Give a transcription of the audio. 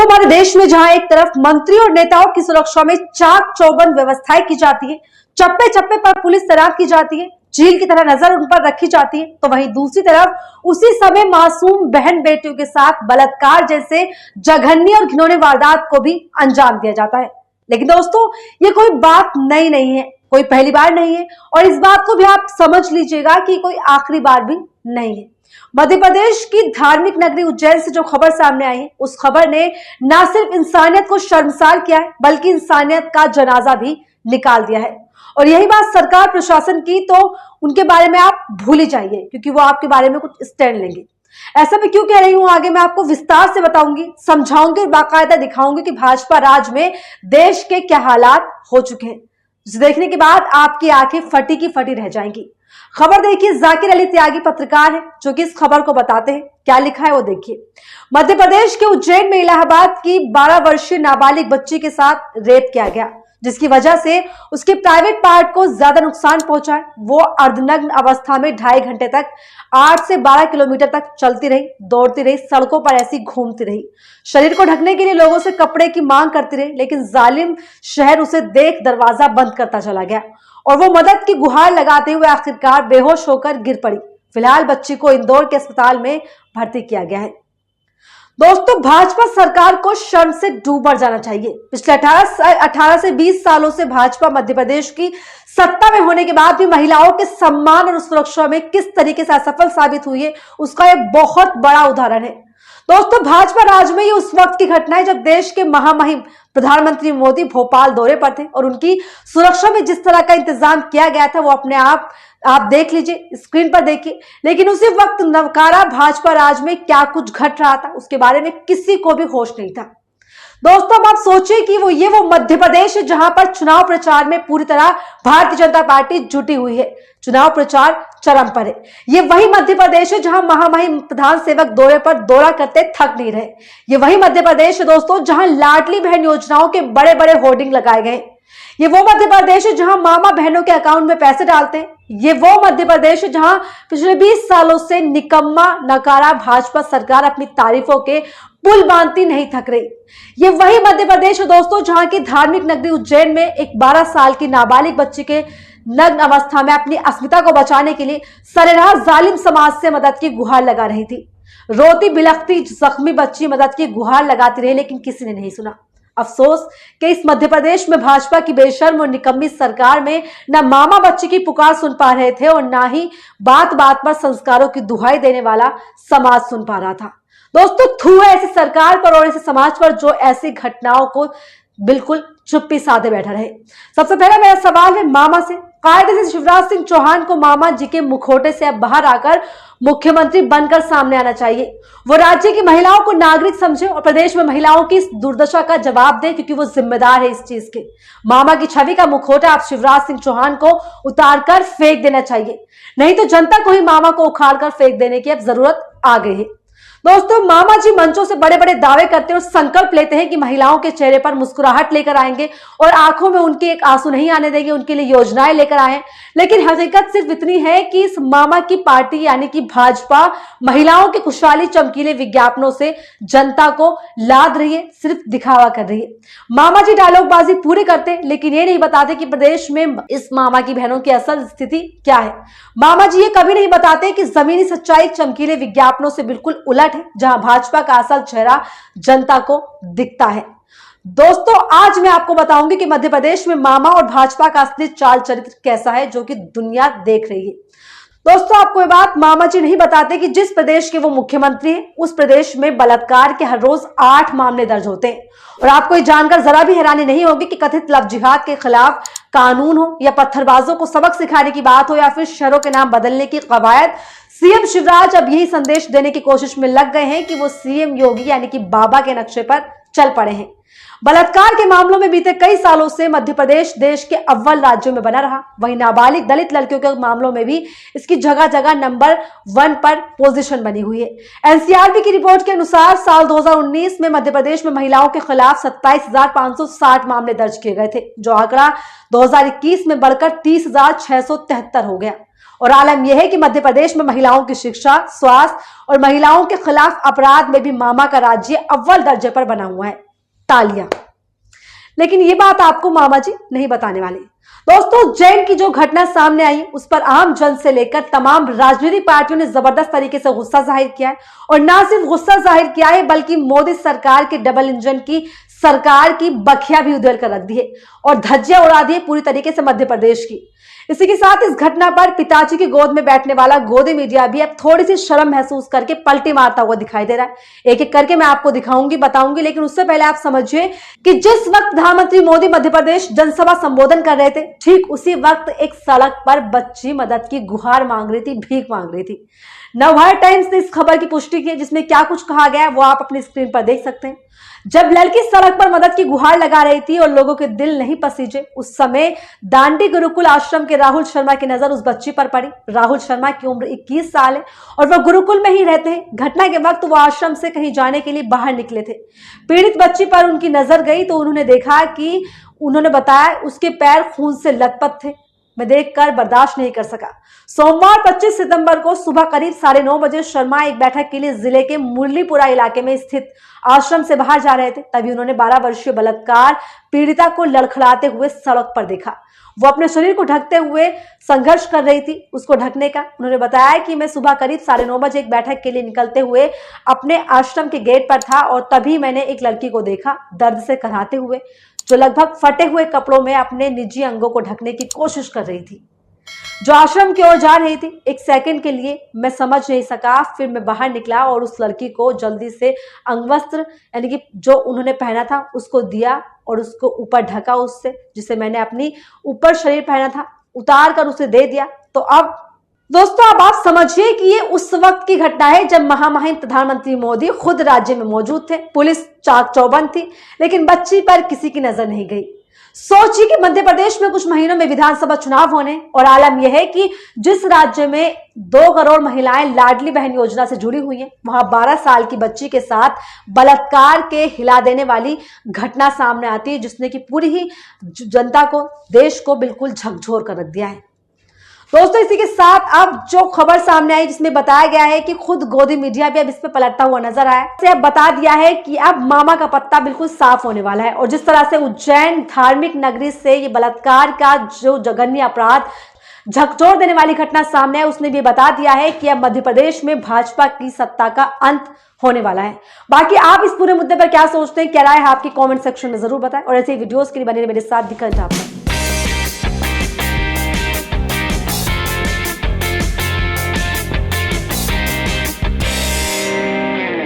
हमारे देश में जहां एक तरफ मंत्री और नेताओं की सुरक्षा में चाक चौबंद व्यवस्थाएं की जाती है, चप्पे चप्पे पर पुलिस तैनात की जाती है, चील की तरह नजर उन पर रखी जाती है, तो वहीं दूसरी तरफ उसी समय मासूम बहन बेटियों के साथ बलात्कार जैसे जघन्य और घिनौने वारदात को भी अंजाम दिया जाता है। लेकिन दोस्तों, ये कोई बात नई नहीं है, कोई पहली बार नहीं है, और इस बात को भी आप समझ लीजिएगा कि कोई आखिरी बार भी नहीं है। मध्य प्रदेश की धार्मिक नगरी उज्जैन से जो खबर सामने आई है, उस खबर ने न सिर्फ इंसानियत को शर्मसार किया है, बल्कि इंसानियत का जनाजा भी निकाल दिया है। और यही बात सरकार प्रशासन की, तो उनके बारे में आप भूल ही जाइए, क्योंकि वो आपके बारे में कुछ स्टैंड लेंगे। ऐसा मैं क्यों कह रही हूं, आगे मैं आपको विस्तार से बताऊंगी, समझाऊंगी और बाकायदा दिखाऊंगी कि भाजपा राज में देश के क्या हालात हो चुके हैं, जिसे देखने के बाद आपकी आंखें फटी की फटी रह जाएंगी। खबर देखिए, जाकिर अली त्यागी पत्रकार है जो कि इस खबर को बताते हैं। क्या लिखा है वो देखिए। मध्य प्रदेश के उज्जैन में इलाहाबाद की 12 वर्षीय नाबालिग बच्ची के साथ रेप किया गया, जिसकी वजह से उसके प्राइवेट पार्ट को ज्यादा नुकसान पहुंचा है। वो अर्धनग्न अवस्था में 2.5 घंटे तक 8 से 12 किलोमीटर तक चलती रही, दौड़ती रही, सड़कों पर ऐसी घूमती रही, शरीर को ढकने के लिए लोगों से कपड़े की मांग करती रही, लेकिन जालिम शहर उसे देख दरवाजा बंद करता चला गया और वो मदद की गुहार लगाते हुए आखिरकार बेहोश होकर गिर पड़ी। फिलहाल बच्ची को इंदौर के अस्पताल में भर्ती किया गया है। दोस्तों, भाजपा सरकार को शर्म से डूब मर जाना चाहिए। पिछले 18 से 20 सालों से भाजपा मध्य प्रदेश की सत्ता में होने के बाद भी महिलाओं के सम्मान और सुरक्षा में किस तरीके से असफल साबित हुई है, उसका एक बहुत बड़ा उदाहरण है। दोस्तों, भाजपा राज में ये उस वक्त की घटना है जब देश के महामहिम प्रधानमंत्री मोदी भोपाल दौरे पर थे और उनकी सुरक्षा में जिस तरह का इंतजाम किया गया था वो अपने आप देख लीजिए, स्क्रीन पर देखिए। लेकिन उसी वक्त नवकारा भाजपा राज में क्या कुछ घट रहा था, उसके बारे में किसी को भी होश नहीं था। दोस्तों, अब आप सोचिए कि वो मध्य प्रदेश है जहां पर चुनाव प्रचार में पूरी तरह भारतीय जनता पार्टी जुटी हुई है, चुनाव प्रचार चरम पर है। ये वही मध्य प्रदेश है जहां महामहिम प्रधान सेवक दौरे पर दौरा करते थक नहीं रहे। ये वही मध्य प्रदेश है दोस्तों जहां लाडली बहन योजनाओं के बड़े बड़े होर्डिंग लगाए गए। ये वो मध्य प्रदेश है जहां मामा बहनों के अकाउंट में पैसे डालते हैं। ये वो मध्य प्रदेश है जहां पिछले 20 सालों से निकम्मा नकारा भाजपा सरकार अपनी तारीफों के पुल बांधती नहीं थक रही। ये वही मध्य प्रदेश है दोस्तों जहां की धार्मिक नगरी उज्जैन में एक 12 साल की नाबालिग बच्ची के नग्न अवस्था में अपनी अस्मिता को बचाने के लिए सरेराह जालिम समाज से मदद की गुहार लगा रही थी। रोती बिलखती जख्मी बच्ची मदद की गुहार लगाती रही, लेकिन किसी ने नहीं सुना। अफसोस कि इस मध्य प्रदेश में भाजपा की बेशर्म और निकम्मी सरकार में न मामा बच्ची की पुकार सुन पा रहे थे और ना ही बात बात पर संस्कारों की दुहाई देने वाला समाज सुन पा रहा था। दोस्तों, थू है ऐसी सरकार पर और ऐसे समाज पर जो ऐसी घटनाओं को बिल्कुल चुप्पी साधे बैठा रहे। सबसे पहला मेरा सवाल है मामा से। कायदे से शिवराज सिंह चौहान को मामा जी के मुखौटे से अब बाहर आकर मुख्यमंत्री बनकर सामने आना चाहिए। वो राज्य की महिलाओं को नागरिक समझे और प्रदेश में महिलाओं की इस दुर्दशा का जवाब दे, क्योंकि वो जिम्मेदार है इस चीज के। मामा की छवि का मुखौटा आप शिवराज सिंह चौहान को उतारकर फेंक देना चाहिए, नहीं तो जनता को ही मामा को उखाड़कर फेंक देने की अब जरूरत आ गई है। दोस्तों, मामा जी मंचों से बड़े बड़े दावे करते हैं और संकल्प लेते हैं कि महिलाओं के चेहरे पर मुस्कुराहट लेकर आएंगे और आंखों में उनके एक आंसू नहीं आने देंगे, उनके लिए योजनाएं लेकर आए। लेकिन हकीकत सिर्फ इतनी है कि इस मामा की पार्टी यानी कि भाजपा महिलाओं के खुशहाली चमकीले विज्ञापनों से जनता को लाद रही है, सिर्फ दिखावा कर रही है। मामा जी डायलॉगबाजी पूरी करते, लेकिन ये नहीं बताते कि प्रदेश में इस मामा की बहनों की असल स्थिति क्या है। मामा जी ये कभी नहीं बताते कि जमीनी सच्चाई चमकीले विज्ञापनों से बिल्कुल उलट है, जहां भाजपा का असल चेहरा जनता को दिखता है। दोस्तों, आज मैं आपको बताऊंगी कि मध्य प्रदेश में मामा और भाजपा का असली चाल चरित्र कैसा है, जो कि दुनिया देख रही है। दोस्तों, आपको ये बात मामा जी नहीं बताते कि जिस प्रदेश के वो मुख्यमंत्री हैं, उस प्रदेश में बलात्कार के हर रोज 8 मामले दर्ज होते हैं। और आपको ये जानकर जरा भी हैरानी नहीं होगी कि कथित लव जिहाद के खिलाफ कानून हो या पत्थरबाजों को सबक सिखाने की बात हो या फिर शहरों के नाम बदलने की कवायद, सीएम शिवराज अब यही संदेश देने की कोशिश में लग गए हैं कि वो सीएम योगी यानी कि बाबा के नक्शे पर चल पड़े हैं। बलात्कार के मामलों में बीते कई सालों से मध्य प्रदेश देश के अव्वल राज्यों में बना रहा। वहीं नाबालिग दलित लड़कियों के मामलों में भी इसकी जगह जगह नंबर 1 पर पोजीशन बनी हुई है। एनसीआरबी की रिपोर्ट के अनुसार साल 2019 में मध्य प्रदेश में महिलाओं के खिलाफ 27,560 मामले दर्ज किए गए थे, जो आंकड़ा 2021 में बढ़कर 30,673 हो गया। और आलम यह है कि मध्य प्रदेश में महिलाओं की शिक्षा, स्वास्थ्य और महिलाओं के खिलाफ अपराध में भी मामा का राज्य अव्वल दर्जे पर बना हुआ है। तालियां। लेकिन ये बात आपको मामा जी नहीं बताने वाले। दोस्तों, उज्जैन की जो घटना सामने आई उस पर आम जन से लेकर तमाम राजनीतिक पार्टियों ने जबरदस्त तरीके से गुस्सा जाहिर किया है और ना सिर्फ गुस्सा जाहिर किया है बल्कि मोदी सरकार के डबल इंजन की सरकार की बखिया भी उधेड़ कर रख दी है और धज्जियां उड़ा दी है पूरी तरीके से मध्य प्रदेश की। इसी के साथ इस घटना पर पिताजी की गोद में बैठने वाला गोदी मीडिया भी अब थोड़ी सी शर्म महसूस करके पलटी मारता हुआ दिखाई दे रहा है। एक एक करके मैं आपको दिखाऊंगी, बताऊंगी, लेकिन उससे पहले आप समझिए कि जिस वक्त प्रधानमंत्री मोदी मध्य प्रदेश जनसभा संबोधन कर रहे थे, ठीक उसी वक्त एक सड़क पर बच्ची मदद की गुहार मांग रही थी, भीख मांग रही थी। नवभारत टाइम्स ने इस खबर की पुष्टि की, जिसमें क्या कुछ कहा गया है वो आप अपनी स्क्रीन पर देख सकते हैं। जब लड़की सड़क पर मदद की गुहार लगा रही थी और लोगों के दिल नहीं पसीजे, उस समय दांडी गुरुकुल आश्रम के राहुल शर्मा की नजर उस बच्ची पर पड़ी। राहुल शर्मा की उम्र 21 साल है और वह गुरुकुल में ही रहते हैं। घटना के वक्त वो आश्रम से कहीं जाने के लिए बाहर निकले थे। पीड़ित बच्ची पर उनकी नजर गई तो उन्होंने बताया उसके पैर खून से लथपथ थे। मैं देखकर बर्दाश्त नहीं कर सका। सोमवार 25 सितंबर को सुबह करीब 9:30 बजे शर्मा एक बैठक के लिए जिले के मुरलीपुरा इलाके में स्थित आश्रम से बाहर जा रहे थे। तभी उन्होंने 12 वर्षीय बलात्कार पीड़िता को लड़खड़ाते हुए सड़क पर देखा। वो अपने शरीर को ढकते हुए संघर्ष कर रही थी, उसको ढकने का। उन्होंने बताया कि मैं सुबह करीब 9:30 बजे एक बैठक के लिए निकलते हुए अपने आश्रम के गेट पर था और तभी मैंने एक लड़की को देखा दर्द से कराहते हुए, जो लगभग फटे हुए कपड़ों में अपने निजी अंगों को ढकने की कोशिश कर रही थी, जो आश्रम की ओर जा रही थी। एक सेकंड के लिए मैं समझ नहीं सका, फिर मैं बाहर निकला और उस लड़की को जल्दी से अंगवस्त्र यानी कि जो उन्होंने पहना था उसको दिया और उसको ऊपर ढका उससे, जिसे मैंने अपनी ऊपर शरीर पहना था उतार कर उसे दे दिया। तो अब दोस्तों, अब आप समझिए कि ये उस वक्त की घटना है जब महामहिम प्रधानमंत्री मोदी खुद राज्य में मौजूद थे। पुलिस चाक चौबंद थी, लेकिन बच्ची पर किसी की नजर नहीं गई। सोचिए कि मध्य प्रदेश में कुछ महीनों में विधानसभा चुनाव होने और आलम यह है कि जिस राज्य में 2 करोड़ महिलाएं लाडली बहन योजना से जुड़ी हुई हैं, वहां 12 साल की बच्ची के साथ बलात्कार के हिला देने वाली घटना सामने आती है, जिसने कि पूरी ही जनता को, देश को बिल्कुल झकझोर कर रख दिया है। दोस्तों, इसी के साथ अब जो खबर सामने आई जिसमें बताया गया है कि खुद गोदी मीडिया भी अब इस पे पलटता हुआ नजर आया है। अब बता दिया है कि अब मामा का पत्ता बिल्कुल साफ होने वाला है और जिस तरह से उज्जैन धार्मिक नगरी से ये बलात्कार का जो जघन्य अपराध झकझोर देने वाली घटना सामने है, उसने भी बता दिया है कि अब मध्य प्रदेश में भाजपा की सत्ता का अंत होने वाला है। बाकी आप इस पूरे मुद्दे पर क्या सोचते हैं, क्या राय है आपकी, कमेंट सेक्शन में जरूर बताएं और ऐसे वीडियोस के लिए बने मेरे साथ दिखा।